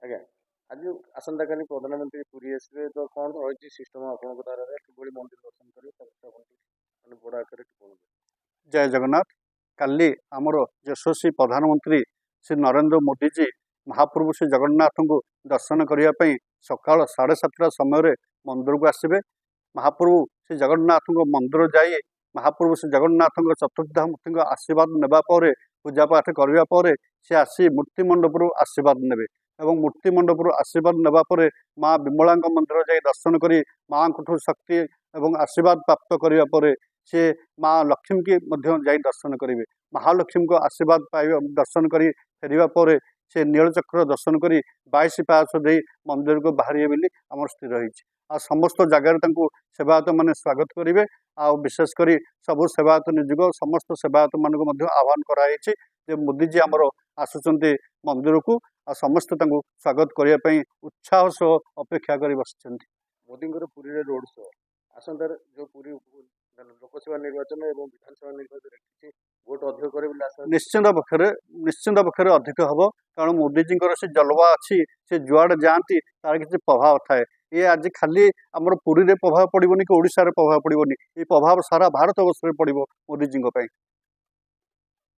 ଆଜ୍ଞା ଆଜି ଆସନ୍ତାକାଲି ପ୍ରଧାନମନ୍ତ୍ରୀ ପୁରୀ ଆସିବେ ତ କଣ ରହିଛି ସିଷ୍ଟମ ଆପଣଙ୍କ ଦ୍ୱାରା କିଭଳି ମନ୍ଦିର ଦର୍ଶନ କରିବେ ତା କଥା ଆପଣ ମାନେ ବଡ଼ ଆକାରରେ କୁହନ୍ତୁ। जय जगन्नाथ। काली आमर यशस्वी प्रधानमंत्री श्री नरेंद्र मोदी जी महाप्रभु श्री जगन्नाथ को दर्शन करने सकाल 7:30 समय मंदिर को आसबे। महाप्रभु श्री जगन्नाथ मंदिर जाई महाप्रभु श्री जगन्नाथ चतुर्धामूर्ति आशीर्वाद नेबा पर पूजा पाठ करने सी आसी मूर्ति मंडप आशीर्वाद नेबे एवं मूर्ति मंडप आशीर्वाद नेबा पर माँ विमला मंदिर जाई दर्शन करी माँ को शक्ति एवं आशीर्वाद प्राप्त करने पर सी माँ लक्ष्मी की जाई दर्शन करेंगे। महालक्ष्मी को आशीर्वाद पाइबा दर्शन कर फेरिया पर से नीलचक्र दर्शन कर 22 पास दे मंदिर को बाहर बोली आम स्थिर रही आ समस्त जगार सेवायत मैंने स्वागत करेंगे। आ विशेषकर सबू सेवायत निजुग समस्त सेवायत मान आह्वान कराई मोदी जी आमर आसुंच मंदिर को आ समस्त स्वागत करने उत्साह सह अपेक्षा कर बस। मोदी पुरी रोड शो आसंतार जो पुरी लोकसभा निर्वाचन और विधानसभा निर्वाचन किसी भोट अधिक करे निश्चिंत पक्षर अधिक हम कारण मोदीजी से जलवा अच्छी से जुआड़े जाती तार किसी प्रभाव थाए। ये आज खाली आमर पुरी रे प्रभाव पड़ोनी कि ओडिशा रे प्रभाव पड़ोनी ये प्रभाव सारा भारत वर्ष में पड़ो मोदीजी।